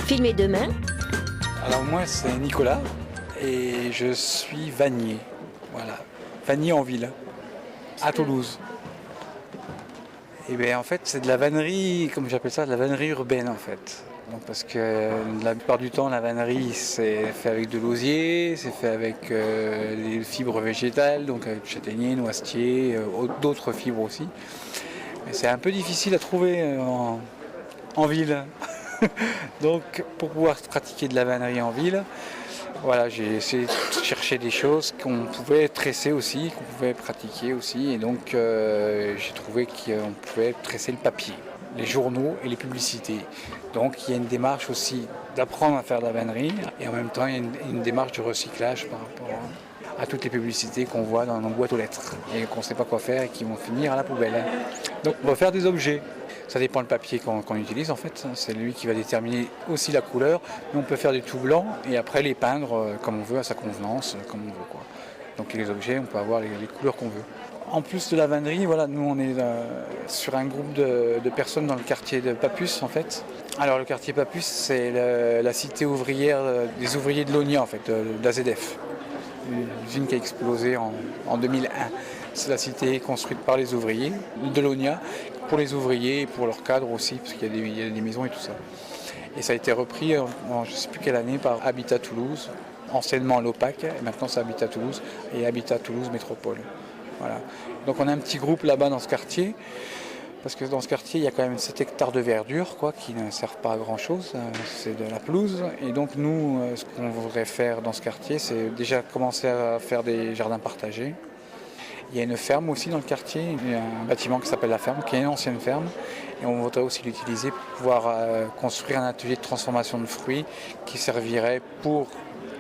Filmé demain. Alors moi c'est Nicolas et je suis vannier. Voilà, vannier en ville, à Toulouse. Et bien en fait c'est de la vannerie, comme j'appelle ça, de la vannerie urbaine en fait. Donc, parce que la plupart du temps la vannerie c'est fait avec de l'osier, c'est fait avec des fibres végétales, donc avec châtaignier, noisetier, d'autres fibres aussi. Mais c'est un peu difficile à trouver en ville. Donc pour pouvoir pratiquer de la vannerie en ville, voilà, j'ai essayé de chercher des choses qu'on pouvait tresser aussi, qu'on pouvait pratiquer aussi. Et donc j'ai trouvé qu'on pouvait tresser le papier, les journaux et les publicités. Donc il y a une démarche aussi d'apprendre à faire de la vannerie et en même temps il y a une démarche de recyclage par rapport à toutes les publicités qu'on voit dans nos boîtes aux lettres et qu'on ne sait pas quoi faire et qui vont finir à la poubelle. Donc on va faire des objets. Ça dépend du papier qu'on utilise en fait, c'est lui qui va déterminer aussi la couleur. Mais on peut faire du tout blanc et après les peindre comme on veut, à sa convenance, comme on veut, quoi. Donc les objets, on peut avoir les couleurs qu'on veut. En plus de la vannerie, voilà, nous on est sur un groupe de personnes dans le quartier de Papus en fait. Alors le quartier Papus, c'est la cité ouvrière des ouvriers de l'ONIA en fait, de l'AZF. Une usine qui a explosé en 2001. C'est la cité construite par les ouvriers de l'ONIA, pour les ouvriers et pour leurs cadres aussi, parce qu'il y a des maisons et tout ça. Et ça a été repris en je ne sais plus quelle année par Habitat Toulouse, anciennement l'OPAC, et maintenant c'est Habitat Toulouse et Habitat Toulouse Métropole. Voilà. Donc on a un petit groupe là-bas dans ce quartier, parce que dans ce quartier il y a quand même 7 hectares de verdure quoi, qui ne servent pas à grand-chose, c'est de la pelouse. Et donc nous, ce qu'on voudrait faire dans ce quartier, c'est déjà commencer à faire des jardins partagés. Il y a une ferme aussi dans le quartier, il y a un bâtiment qui s'appelle la ferme, qui est une ancienne ferme. Et on voudrait aussi l'utiliser pour pouvoir construire un atelier de transformation de fruits qui servirait pour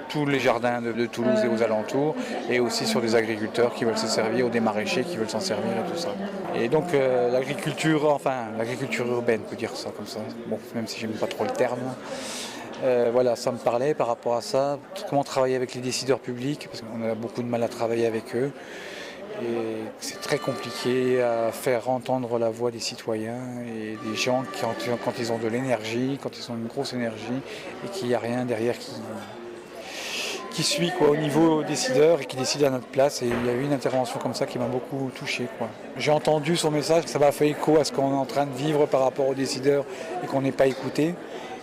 tous les jardins de Toulouse et aux alentours, et aussi sur des agriculteurs qui veulent se servir, ou des maraîchers qui veulent s'en servir et tout ça. Et donc l'agriculture urbaine, on peut dire ça comme ça, bon, même si j'aime pas trop le terme. Voilà, ça me parlait par rapport à ça, comment travailler avec les décideurs publics, parce qu'on a beaucoup de mal à travailler avec eux. Et c'est très compliqué à faire entendre la voix des citoyens et des gens quand ils ont de l'énergie, quand ils ont une grosse énergie et qu'il n'y a rien derrière qui suit quoi, au niveau décideur et qui décide à notre place. Et il y a eu une intervention comme ça qui m'a beaucoup touché, quoi. J'ai entendu son message, ça m'a fait écho à ce qu'on est en train de vivre par rapport aux décideurs et qu'on n'est pas écouté.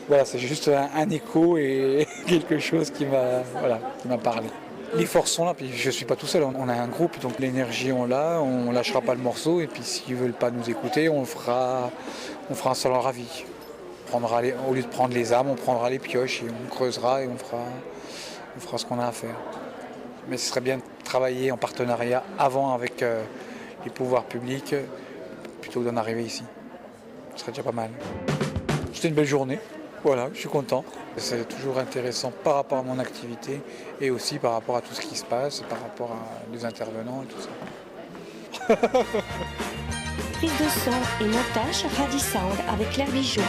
Voilà, c'est juste un écho et quelque chose qui m'a parlé. Les forces sont là, puis je ne suis pas tout seul, on a un groupe, donc l'énergie on l'a, on ne lâchera pas le morceau, et puis s'ils ne veulent pas nous écouter, on fera un salon ravi. Au lieu de prendre les armes, on prendra les pioches et on creusera et on fera ce qu'on a à faire. Mais ce serait bien de travailler en partenariat avant avec les pouvoirs publics, plutôt que d'en arriver ici. Ce serait déjà pas mal. C'était une belle journée. Voilà, je suis content. C'est toujours intéressant par rapport à mon activité et aussi par rapport à tout ce qui se passe, par rapport à les intervenants et tout ça. Prise de son et montage Radisound avec Claire Bijoux.